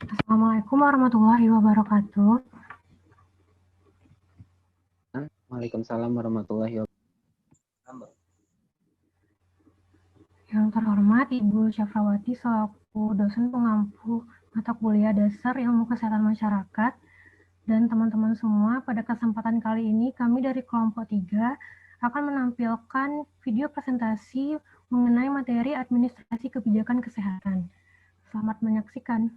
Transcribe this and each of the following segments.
Assalamualaikum warahmatullahi wabarakatuh. Waalaikumsalam warahmatullahi wabarakatuh. Yang terhormat Ibu Syafrawati selaku dosen pengampu mata kuliah dasar ilmu kesehatan masyarakat dan teman-teman semua, pada kesempatan kali ini kami dari kelompok 3 akan menampilkan video presentasi mengenai materi administrasi kebijakan kesehatan. Selamat menyaksikan.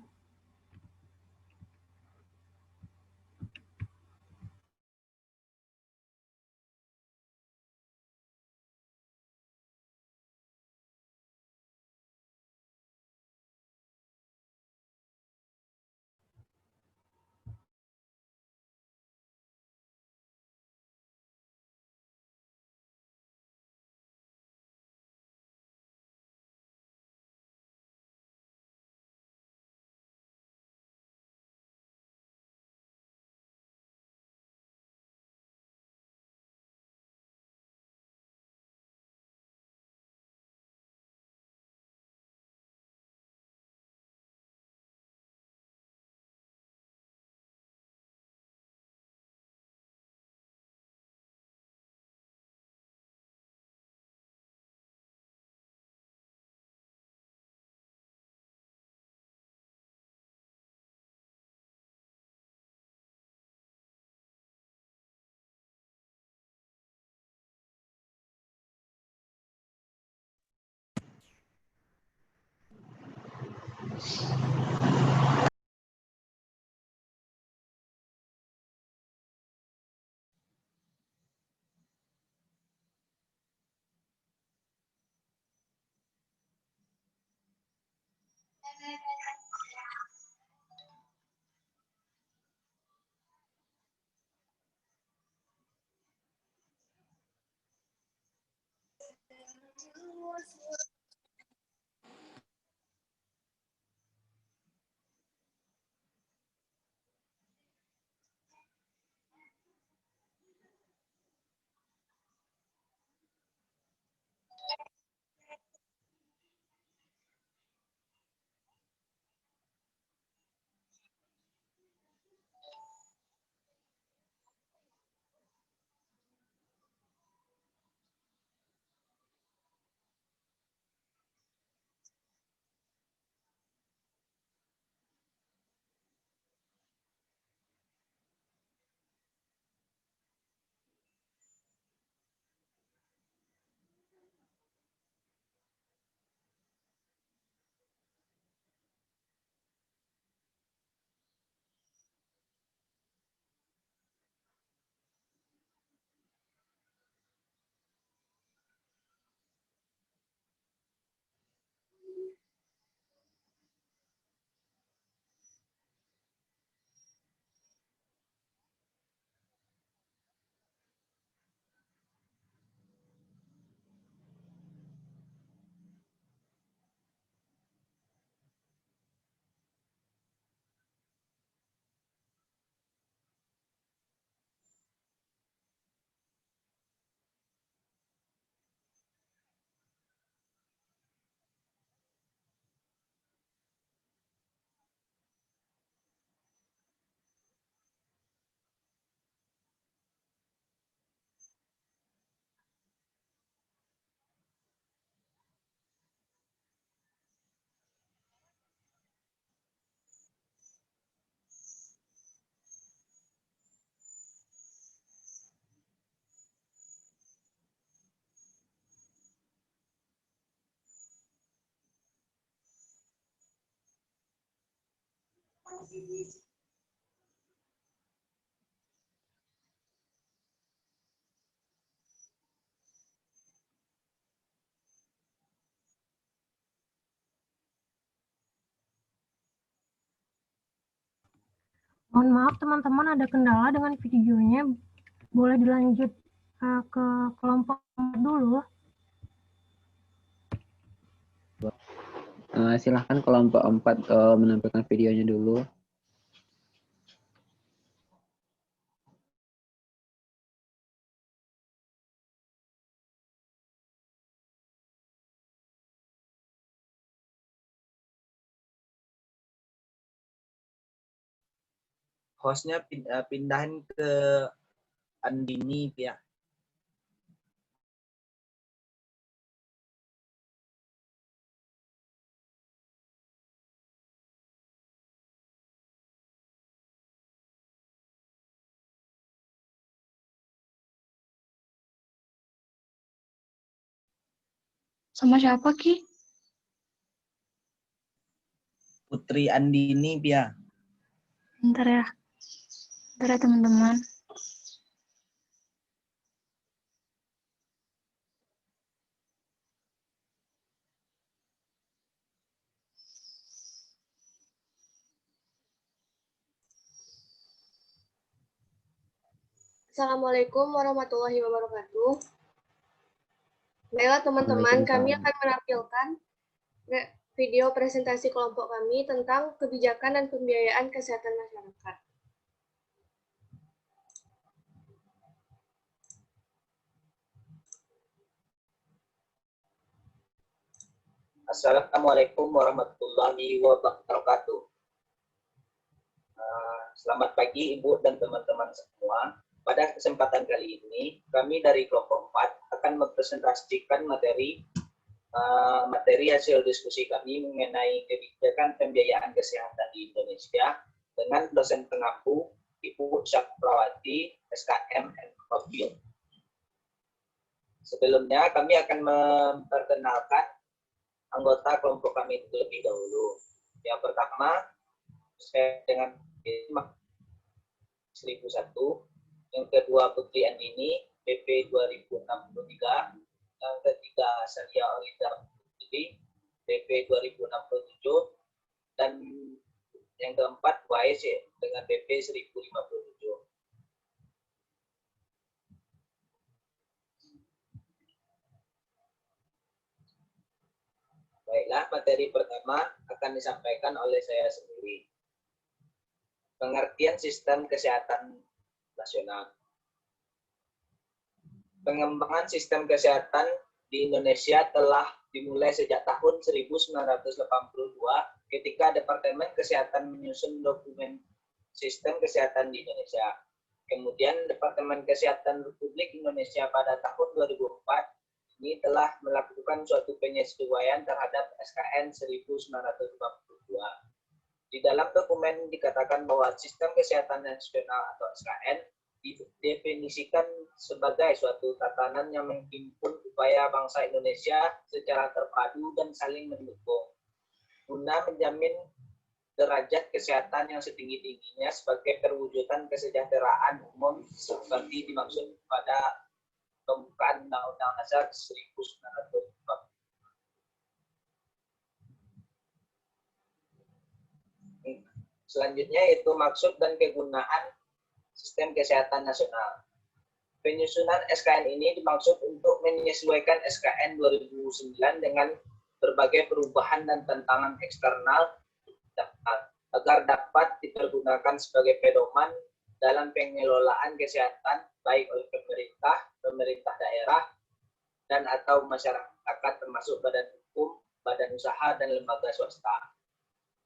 Mohon maaf teman-teman, ada kendala dengan videonya. Boleh dilanjut ke kelompok dulu. Silahkan kelompok 4 menampilkan videonya dulu. hostnya pindahin ke Andini ya. Sama siapa, Ki? Putri Andini ya. Bentar ya. Bentar ya, teman-teman. Assalamualaikum warahmatullahi wabarakatuh. Baiklah teman-teman, kami akan menampilkan video presentasi kelompok kami tentang kebijakan dan pembiayaan kesehatan masyarakat. Assalamualaikum warahmatullahi wabarakatuh. Selamat pagi Ibu dan teman-teman semua. Pada kesempatan kali ini, kami dari kelompok 4 akan mempresentasikan materi hasil diskusi kami mengenai kebijakan pembiayaan kesehatan di Indonesia dengan dosen pengampu Ibu Syafrawati, SKM Profil. Sebelumnya, kami akan memperkenalkan anggota kelompok kami terlebih dahulu. Yang pertama, saya dengan 1001. Yang kedua, Putri Andini, PP 2063. Yang ketiga, Sadia Olida Putri, PP 2067. Dan yang keempat, YC dengan PP 1057. Baiklah, materi pertama akan disampaikan oleh saya sendiri. Pengertian sistem kesehatan nasional. Pengembangan sistem kesehatan di Indonesia telah dimulai sejak tahun 1982 ketika Departemen Kesehatan menyusun dokumen sistem kesehatan di Indonesia. Kemudian Departemen Kesehatan Republik Indonesia pada tahun 2004 ini telah melakukan suatu penyesuaian terhadap SKN 1952. Di dalam dokumen dikatakan bahwa sistem kesehatan nasional atau SKN didefinisikan sebagai suatu tatanan yang menghimpun upaya bangsa Indonesia secara terpadu dan saling mendukung guna menjamin derajat kesehatan yang setinggi-tingginya sebagai perwujudan kesejahteraan umum seperti dimaksud pada pembukaan Undang-Undang Dasar 1945. Selanjutnya yaitu maksud dan kegunaan sistem kesehatan nasional. Penyusunan SKN ini dimaksud untuk menyesuaikan SKN 2009 dengan berbagai perubahan dan tantangan eksternal agar dapat dipergunakan sebagai pedoman dalam pengelolaan kesehatan baik oleh pemerintah daerah, dan atau masyarakat termasuk badan hukum, badan usaha, dan lembaga swasta.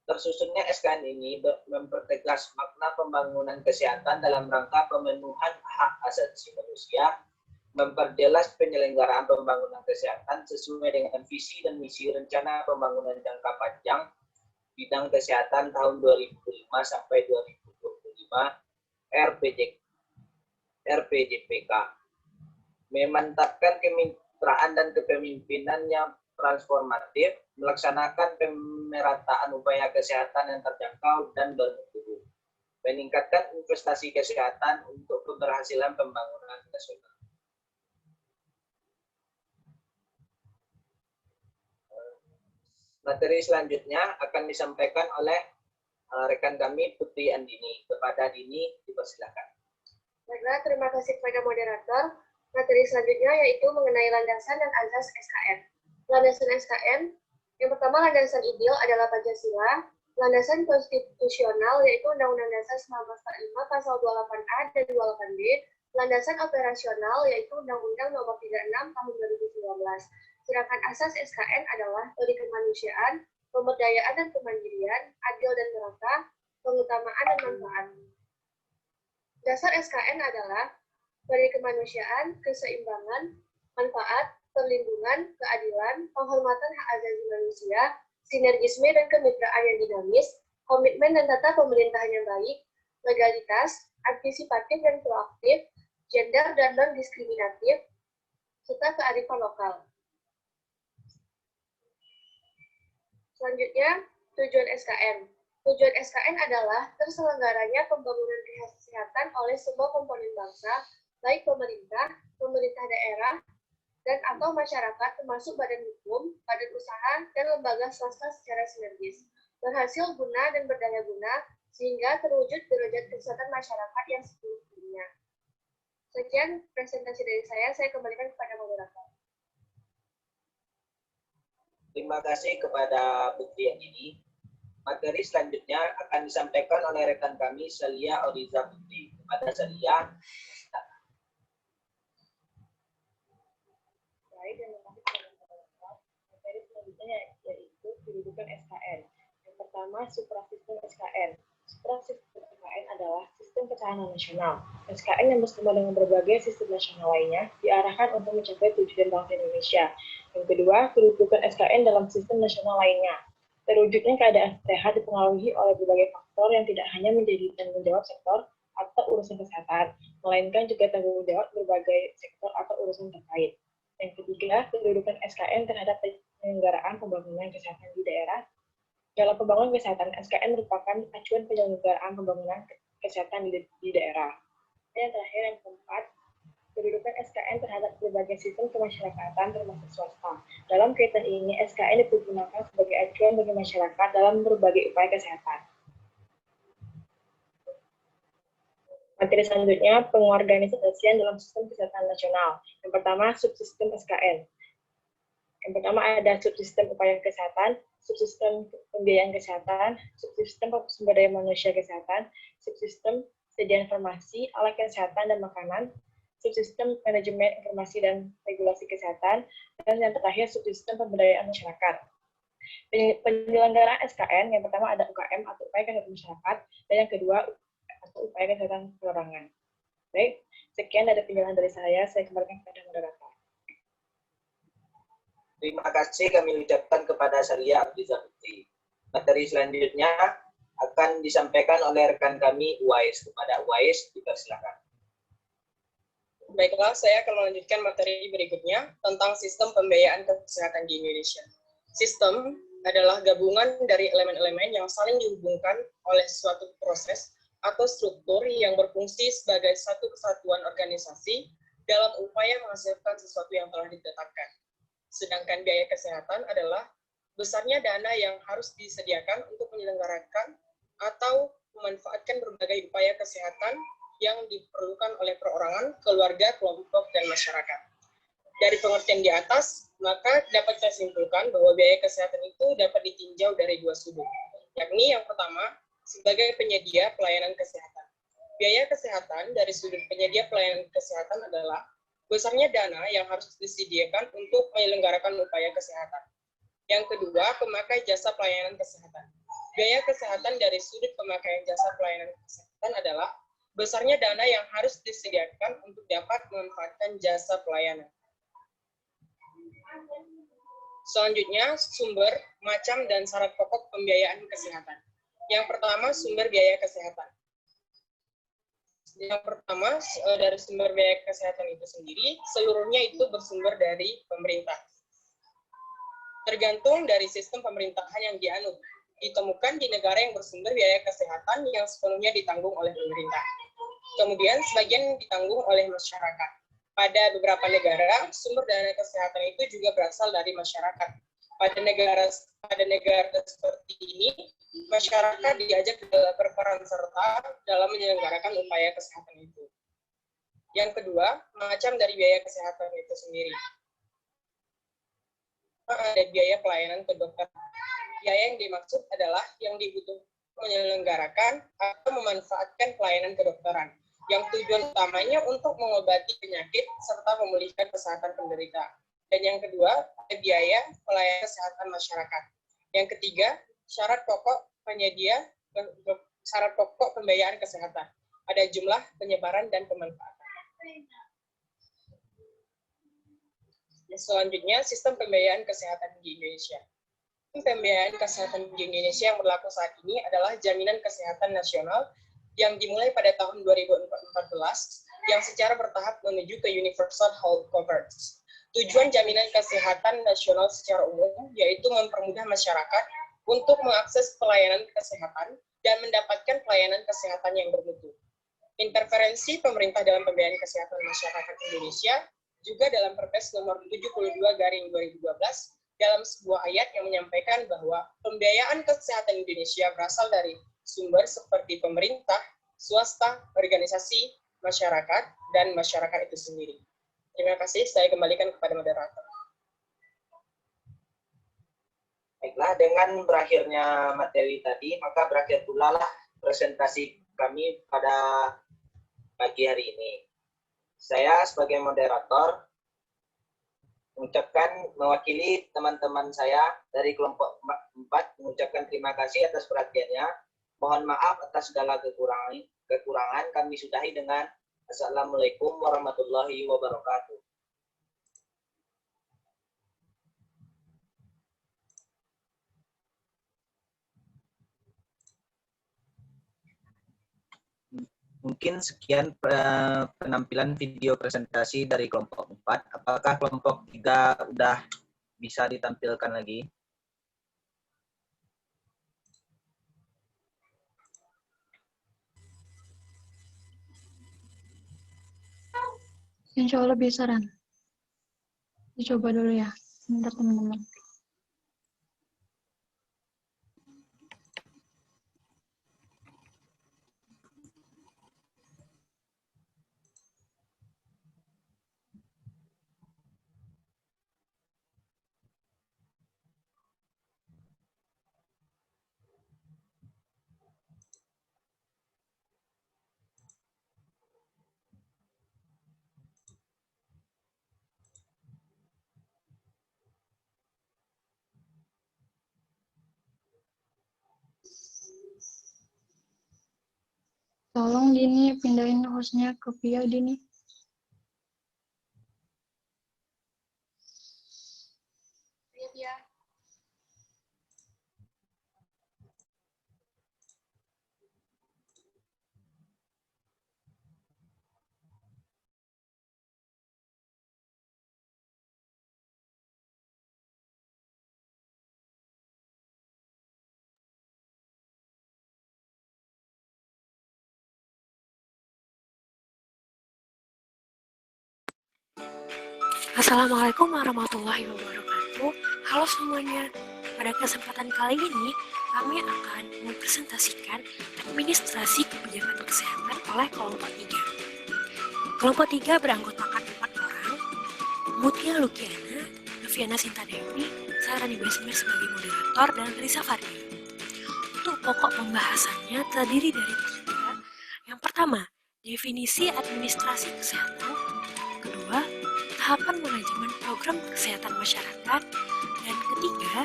Tersusunnya SKN ini mempertegas makna pembangunan kesehatan dalam rangka pemenuhan hak asasi manusia, memperjelas penyelenggaraan pembangunan kesehatan sesuai dengan visi dan misi rencana pembangunan jangka panjang bidang kesehatan tahun 2005 sampai 2025 RPJPK, memantapkan kemitraan dan kepemimpinan yang transformatif, melaksanakan pemerataan upaya kesehatan yang terjangkau dan bermutu, meningkatkan investasi kesehatan untuk keberhasilan pembangunan nasional. Materi selanjutnya akan disampaikan oleh rekan kami Putri Andini. Kepada Dini, dipersilakan. Baiklah, terima kasih kepada moderator. Materi selanjutnya yaitu mengenai landasan dan azas SKN. Landasan SKN, yang pertama landasan ideal adalah Pancasila, landasan konstitusional yaitu Undang-Undang Dasar 1945 pasal 28A dan 28B, landasan operasional yaitu Undang-Undang Nomor 36 Tahun 2019. Sedangkan asas SKN adalah tadi kemanusiaan, pemberdayaan dan kemandirian, adil dan merata, pengutamaan dan manfaat. Dasar SKN adalah dari kemanusiaan, keseimbangan, manfaat, perlindungan, keadilan, penghormatan hak asasi manusia, sinergisme dan kemitraan yang dinamis, komitmen dan tata pemerintahan yang baik, legalitas, antisipatif dan proaktif, gender dan non-diskriminatif, serta kearifan lokal. Selanjutnya, tujuan SKN. Tujuan SKN adalah terselenggaranya pembangunan kesehatan oleh semua komponen bangsa, baik pemerintah, pemerintah daerah, dan atau masyarakat termasuk badan hukum, badan usaha, dan lembaga swasta secara sinergis, berhasil guna dan berdaya guna, sehingga terwujud derajat kesehatan masyarakat yang seluruhnya. Sekian presentasi dari saya kembalikan kepada moderator. Terima kasih kepada Putri yang ini. Materi selanjutnya akan disampaikan oleh rekan kami, Celia Oriza Putri. Kepada Celia. Baik, dan materi selanjutnya yaitu kedudukan SKN. Yang pertama, suprasistem SKN. Suprasistem SKN adalah sistem ketahanan nasional. SKN yang bersama dengan berbagai sistem nasional lainnya diarahkan untuk mencapai tujuan bangsa Indonesia. Yang kedua, kedudukan SKN dalam sistem nasional lainnya. Terwujudnya keadaan sehat dipengaruhi oleh berbagai faktor yang tidak hanya menjadi tanggung jawab sektor atau urusan kesehatan, melainkan juga tanggung jawab berbagai sektor atau urusan terkait. Yang ketiga, kedudukan SKN terhadap penyelenggaraan pembangunan kesehatan di daerah. Dalam pembangunan kesehatan, SKN merupakan acuan penyelenggaraan pembangunan kesehatan di daerah. Dan yang terakhir, yang keempat, kedudukan SKN terhadap berbagai sistem kemasyarakatan termasuk swasta. Dalam kaitan ini, SKN dipergunakan sebagai acuan bagi masyarakat dalam berbagai upaya kesehatan. Materi selanjutnya, pengorganisasian dalam sistem kesehatan nasional. Yang pertama, subsistem SKN. Yang pertama ada subsistem upaya kesehatan, subsistem pembiayaan kesehatan, subsistem sumber daya manusia kesehatan, subsistem sediaan farmasi, alat kesehatan dan makanan, subsistem manajemen informasi dan regulasi kesehatan, dan yang terakhir subsistem pemberdayaan masyarakat. Penyelenggaraan SKN, yang pertama ada UKM atau upaya kesehatan masyarakat, dan yang kedua atau upaya kesehatan perorangan. Baik, sekian dari penjelasan dari saya kembalikan kepada moderator. Terima kasih kami ucapkan kepada Celia Oriza Putri. Materi selanjutnya akan disampaikan oleh rekan kami Uwais. Kepada Uwais, dipersilakan. Baiklah, saya akan melanjutkan materi berikutnya tentang sistem pembiayaan kesehatan di Indonesia. Sistem adalah gabungan dari elemen-elemen yang saling dihubungkan oleh suatu proses atau struktur yang berfungsi sebagai satu kesatuan organisasi dalam upaya menghasilkan sesuatu yang telah ditetapkan. Sedangkan biaya kesehatan adalah besarnya dana yang harus disediakan untuk menyelenggarakan atau memanfaatkan berbagai upaya kesehatan yang diperlukan oleh perorangan, keluarga, kelompok, dan masyarakat. Dari pengertian di atas, maka dapat saya simpulkan bahwa biaya kesehatan itu dapat ditinjau dari dua sudut, yakni yang pertama, sebagai penyedia pelayanan kesehatan. Biaya kesehatan dari sudut penyedia pelayanan kesehatan adalah besarnya dana yang harus disediakan untuk menyelenggarakan upaya kesehatan. Yang kedua, pemakai jasa pelayanan kesehatan. Biaya kesehatan dari sudut pemakaian jasa pelayanan kesehatan adalah besarnya dana yang harus disediakan untuk dapat memanfaatkan jasa pelayanan. Selanjutnya, sumber, macam, dan syarat pokok pembiayaan kesehatan. Yang pertama, sumber biaya kesehatan. Yang pertama, dari sumber biaya kesehatan itu sendiri, seluruhnya itu bersumber dari pemerintah. Tergantung dari sistem pemerintahan yang dianut. Ditemukan di negara yang bersumber biaya kesehatan yang sepenuhnya ditanggung oleh pemerintah. Kemudian, sebagian ditanggung oleh masyarakat. Pada beberapa negara, sumber dana kesehatan itu juga berasal dari masyarakat. Pada negara seperti ini, masyarakat diajak berperan serta dalam menyelenggarakan upaya kesehatan itu. Yang kedua, macam dari biaya kesehatan itu sendiri. Ada biaya pelayanan kedokteran. Biaya yang dimaksud adalah yang dibutuhkan menyelenggarakan atau memanfaatkan pelayanan kedokteran, yang tujuan utamanya untuk mengobati penyakit serta memulihkan kesehatan penderita. Dan yang kedua, ada biaya pelayanan kesehatan masyarakat. Yang ketiga, syarat pokok penyedia, syarat pokok pembiayaan kesehatan. ada jumlah, penyebaran, dan pemanfaatan. Selanjutnya, sistem pembiayaan kesehatan di Indonesia. Sistem pembiayaan kesehatan di Indonesia yang berlaku saat ini adalah Jaminan Kesehatan Nasional yang dimulai pada tahun 2014 yang secara bertahap menuju ke Universal Health Coverage. Tujuan Jaminan Kesehatan Nasional secara umum yaitu mempermudah masyarakat untuk mengakses pelayanan kesehatan dan mendapatkan pelayanan kesehatan yang bermutu. Interferensi pemerintah dalam pembiayaan kesehatan masyarakat Indonesia juga dalam Perpres nomor 72/2012 dalam sebuah ayat yang menyampaikan bahwa pembiayaan kesehatan Indonesia berasal dari sumber seperti pemerintah, swasta, organisasi, masyarakat, dan masyarakat itu sendiri. Terima kasih, saya kembalikan kepada moderator. Baiklah, dengan berakhirnya materi tadi, maka berakhir pula lah presentasi kami pada pagi hari ini. Saya sebagai moderator mewakili teman-teman saya dari kelompok 4 mengucapkan terima kasih atas perhatiannya. Mohon maaf atas segala kekurangan. Kami sudahi dengan Assalamualaikum warahmatullahi wabarakatuh. Mungkin sekian penampilan video presentasi dari kelompok 4. Apakah kelompok 3 sudah bisa ditampilkan lagi? Insya Allah bisa, Ran. Dicoba dulu ya, bentar teman-teman. Tolong Dini pindahin hostnya ke Via Dini. Ya. Assalamualaikum warahmatullahi wabarakatuh. Halo semuanya. Pada kesempatan kali ini, kami akan mempresentasikan administrasi kebijakan kesehatan oleh kelompok 3. Kelompok 3 beranggotakan 4 orang, Mutia Lukiana, Noviana Sinta Dewi, saya Rani Basmir sebagai moderator, dan Risa Fardi. Untuk pokok pembahasannya terdiri dari 3. Yang pertama, definisi administrasi kesehatan. Kedua, tahapan manajemen program kesehatan masyarakat, dan ketiga,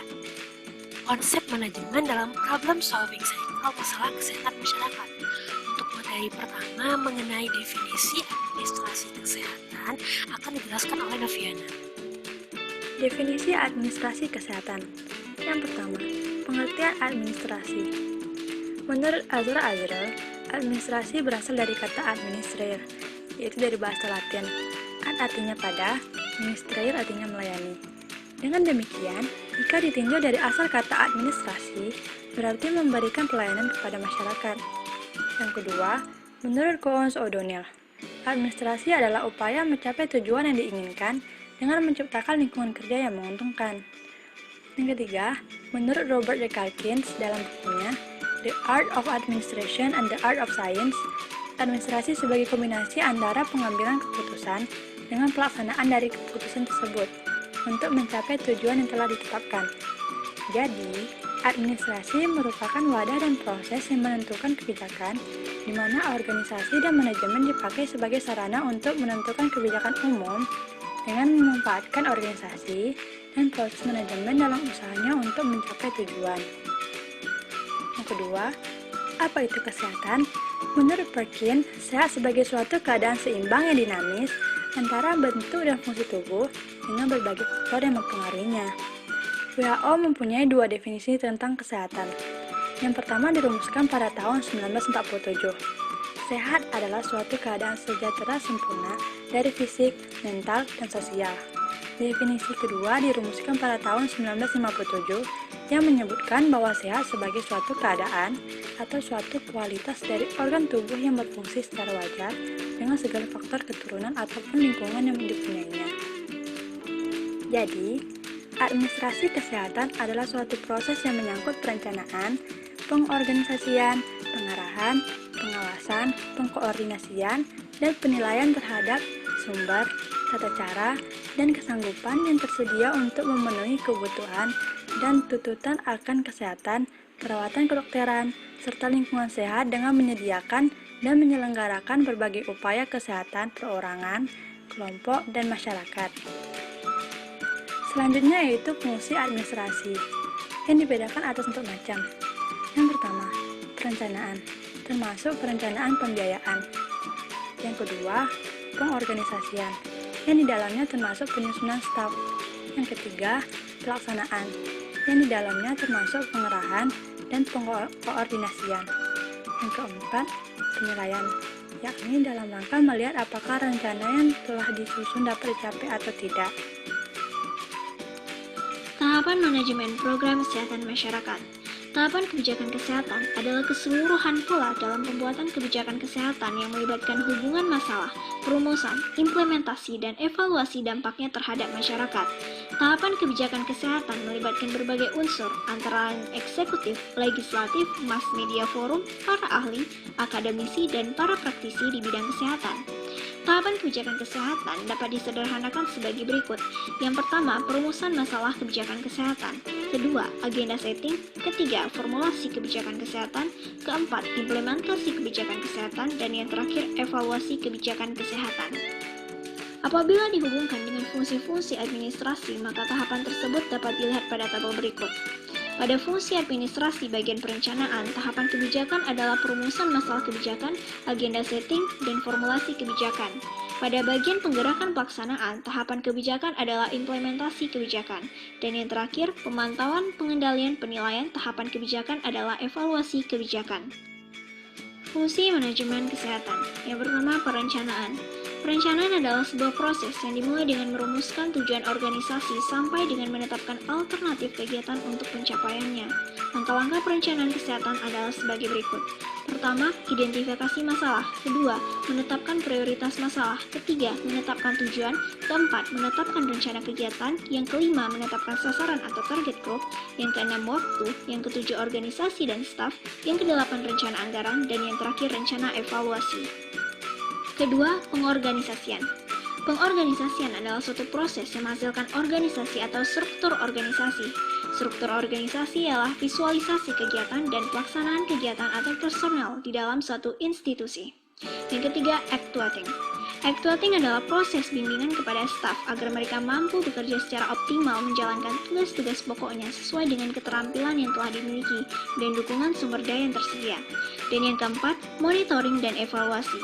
konsep manajemen dalam problem solving cycle masalah kesehatan masyarakat. Untuk materi pertama mengenai definisi administrasi kesehatan akan dijelaskan oleh Noviana. Definisi administrasi kesehatan. Yang pertama, pengertian administrasi. Menurut Azra Azra, administrasi berasal dari kata administrer, yaitu dari bahasa Latin. Artinya pada, ministrair artinya melayani. Dengan demikian, jika ditinjau dari asal kata administrasi, berarti memberikan pelayanan kepada masyarakat. Yang kedua, menurut Coons O'Donnell, administrasi adalah upaya mencapai tujuan yang diinginkan dengan menciptakan lingkungan kerja yang menguntungkan. Yang ketiga, menurut Robert J. Calkins dalam bukunya The Art of Administration and the Art of Science, administrasi sebagai kombinasi antara pengambilan keputusan dengan pelaksanaan dari keputusan tersebut untuk mencapai tujuan yang telah ditetapkan. Jadi, administrasi merupakan wadah dan proses yang menentukan kebijakan, di mana organisasi dan manajemen dipakai sebagai sarana untuk menentukan kebijakan umum dengan memanfaatkan organisasi dan proses manajemen dalam usahanya untuk mencapai tujuan. Yang kedua, apa itu kesehatan? Menurut Perkin, sehat sebagai suatu keadaan seimbang yang dinamis antara bentuk dan fungsi tubuh dengan berbagai faktor yang mempengaruhinya. WHO mempunyai dua definisi tentang kesehatan. Yang pertama dirumuskan pada tahun 1947. Sehat adalah suatu keadaan sejahtera sempurna dari fisik, mental, dan sosial. Definisi kedua dirumuskan pada tahun 1957 yang menyebutkan bahwa sehat sebagai suatu keadaan atau suatu kualitas dari organ tubuh yang berfungsi secara wajar dengan segala faktor keturunan ataupun lingkungan yang dipunyainya. Jadi, administrasi kesehatan adalah suatu proses yang menyangkut perencanaan, pengorganisasian, pengarahan, pengawasan, pengkoordinasian, dan penilaian terhadap sumber, tata cara, dan kesanggupan yang tersedia untuk memenuhi kebutuhan dan tuntutan akan kesehatan, perawatan kedokteran, serta lingkungan sehat dengan menyediakan dan menyelenggarakan berbagai upaya kesehatan perorangan, kelompok, dan masyarakat. Selanjutnya yaitu fungsi administrasi, yang dibedakan atas 4 macam. Yang pertama, perencanaan, termasuk perencanaan pembiayaan. Yang kedua, pengorganisasian, yang di dalamnya termasuk penyusunan staf. Yang ketiga, pelaksanaan, yang di dalamnya termasuk pengerahan dan pengkoordinasian. Yang keempat, penilaian, yakni dalam rangka melihat apakah rencana yang telah disusun dapat dicapai atau tidak. Tahapan manajemen program kesehatan masyarakat. Tahapan kebijakan kesehatan adalah keseluruhan pola dalam pembuatan kebijakan kesehatan yang melibatkan hubungan masalah, perumusan, implementasi, dan evaluasi dampaknya terhadap masyarakat. Tahapan kebijakan kesehatan melibatkan berbagai unsur, antara lain eksekutif, legislatif, mass media forum, para ahli, akademisi, dan para praktisi di bidang kesehatan. Tahapan kebijakan kesehatan dapat disederhanakan sebagai berikut. Yang pertama, perumusan masalah kebijakan kesehatan. Kedua, agenda setting. Ketiga, formulasi kebijakan kesehatan. Keempat, implementasi kebijakan kesehatan. Dan yang terakhir, evaluasi kebijakan kesehatan. Apabila dihubungkan dengan fungsi-fungsi administrasi, maka tahapan tersebut dapat dilihat pada tabel berikut. Pada fungsi administrasi bagian perencanaan, tahapan kebijakan adalah perumusan masalah kebijakan, agenda setting, dan formulasi kebijakan. Pada bagian penggerakan pelaksanaan, tahapan kebijakan adalah implementasi kebijakan. Dan yang terakhir, pemantauan, pengendalian, penilaian, tahapan kebijakan adalah evaluasi kebijakan. Fungsi manajemen kesehatan. Yang pertama, perencanaan. Perencanaan adalah sebuah proses yang dimulai dengan merumuskan tujuan organisasi sampai dengan menetapkan alternatif kegiatan untuk pencapaiannya. Langkah-langkah perencanaan kesehatan adalah sebagai berikut. Pertama, identifikasi masalah. Kedua, menetapkan prioritas masalah. Ketiga, menetapkan tujuan. Keempat, menetapkan rencana kegiatan. Yang kelima, menetapkan sasaran atau target group. Yang keenam, waktu. Yang ketujuh, organisasi dan staf. Yang kedelapan, rencana anggaran. Dan yang terakhir, rencana evaluasi. Kedua, pengorganisasian. Pengorganisasian adalah suatu proses yang menghasilkan organisasi atau struktur organisasi. Struktur organisasi ialah visualisasi kegiatan dan pelaksanaan kegiatan atau personel di dalam suatu institusi. Yang ketiga, actuating. Actuating adalah proses bimbingan kepada staf agar mereka mampu bekerja secara optimal menjalankan tugas-tugas pokoknya sesuai dengan keterampilan yang telah dimiliki dan dukungan sumber daya yang tersedia. Dan yang keempat, monitoring dan evaluasi.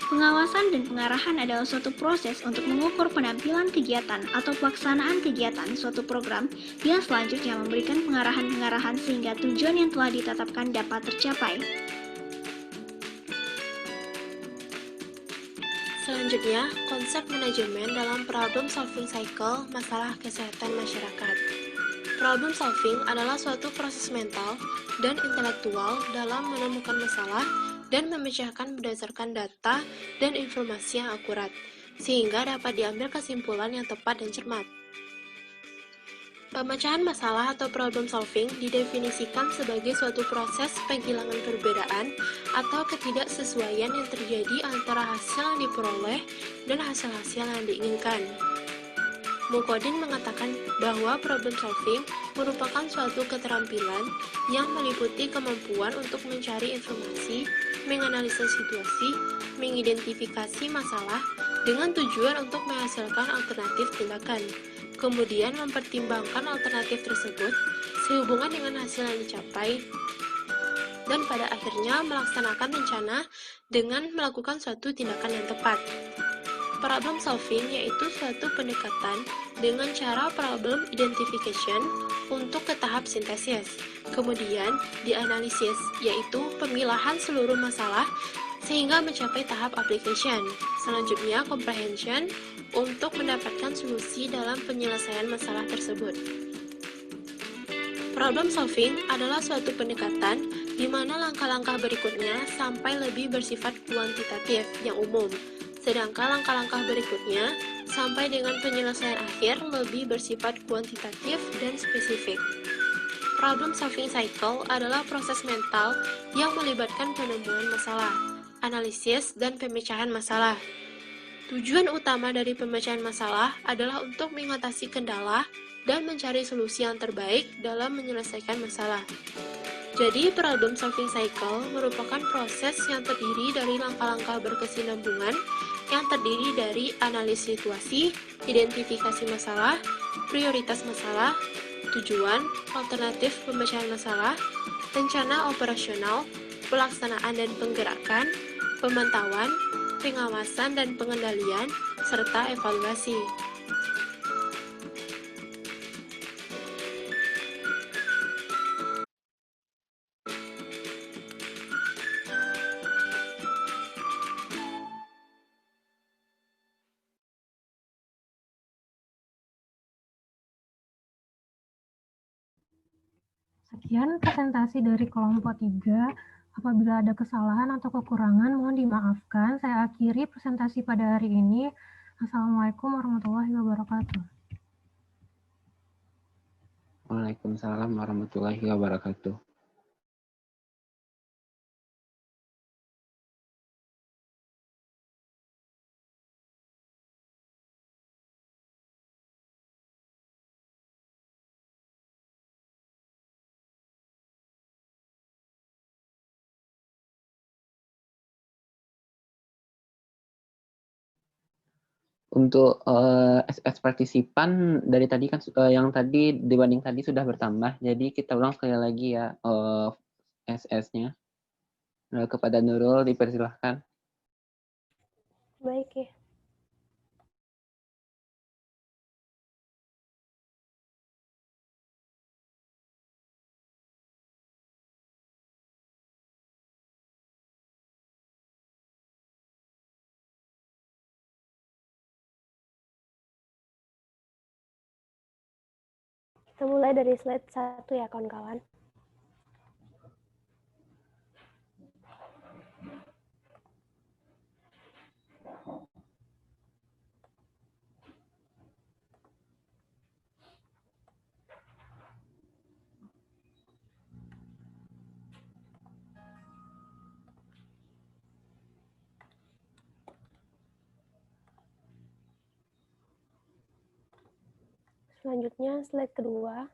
Pengawasan dan pengarahan adalah suatu proses untuk mengukur penampilan kegiatan atau pelaksanaan kegiatan suatu program yang selanjutnya memberikan pengarahan-pengarahan sehingga tujuan yang telah ditetapkan dapat tercapai. Selanjutnya, konsep manajemen dalam problem solving cycle masalah kesehatan masyarakat. Problem solving adalah suatu proses mental dan intelektual dalam menemukan masalah dan memecahkan berdasarkan data dan informasi yang akurat, sehingga dapat diambil kesimpulan yang tepat dan cermat. Pemecahan masalah atau problem solving didefinisikan sebagai suatu proses penghilangan perbedaan atau ketidaksesuaian yang terjadi antara hasil yang diperoleh dan hasil-hasil yang diinginkan. Mukhodin mengatakan bahwa problem solving merupakan suatu keterampilan yang meliputi kemampuan untuk mencari informasi, menganalisis situasi, mengidentifikasi masalah dengan tujuan untuk menghasilkan alternatif tindakan. Kemudian mempertimbangkan alternatif tersebut sehubungan dengan hasil yang dicapai. dan pada akhirnya melaksanakan rencana dengan melakukan suatu tindakan yang tepat. Problem solving yaitu suatu pendekatan dengan cara problem identification untuk ke tahap sintesis. Kemudian dianalisis, yaitu pemilahan seluruh masalah sehingga mencapai tahap application. Selanjutnya comprehension untuk mendapatkan solusi dalam penyelesaian masalah tersebut. Problem solving adalah suatu pendekatan di mana langkah-langkah berikutnya sampai lebih bersifat kuantitatif yang umum. Sedangkan langkah-langkah berikutnya sampai dengan penyelesaian akhir lebih bersifat kuantitatif dan spesifik. Problem solving cycle adalah proses mental yang melibatkan penemuan masalah, analisis, dan pemecahan masalah. Tujuan utama dari pemecahan masalah adalah untuk mengatasi kendala dan mencari solusi yang terbaik dalam menyelesaikan masalah. Jadi, problem solving cycle merupakan proses yang terdiri dari langkah-langkah berkesinambungan yang terdiri dari analisis situasi, identifikasi masalah, prioritas masalah, tujuan, alternatif pemecahan masalah, rencana operasional, pelaksanaan dan penggerakan, pemantauan, pengawasan dan pengendalian, serta evaluasi. Sekian presentasi dari kelompok 3. Apabila ada kesalahan atau kekurangan, mohon dimaafkan. Saya akhiri presentasi pada hari ini. Assalamualaikum warahmatullahi wabarakatuh. Waalaikumsalam warahmatullahi wabarakatuh. Untuk SS partisipan dari tadi kan yang tadi dibanding tadi sudah bertambah, jadi kita ulang sekali lagi ya SS-nya. Kepada Nurul dipersilahkan. Baik ya. Kita mulai dari slide 1 ya kawan-kawan. Selanjutnya slide kedua.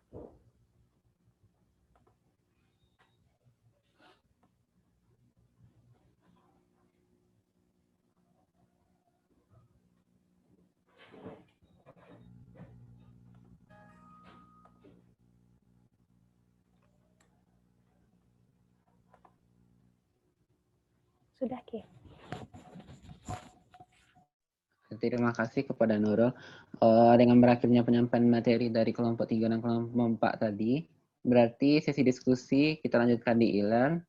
Sudah, Ki. Terima kasih kepada Nurul. Dengan berakhirnya penyampaian materi dari kelompok 3 dan kelompok 4 tadi, berarti sesi diskusi kita lanjutkan di e-learn.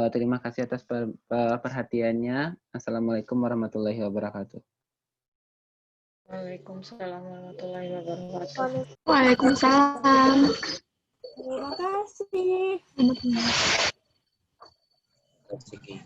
Terima kasih atas perhatiannya. Assalamualaikum warahmatullahi wabarakatuh. Waalaikumsalam warahmatullahi wabarakatuh. Waalaikumsalam. Terima kasih. Terima kasih.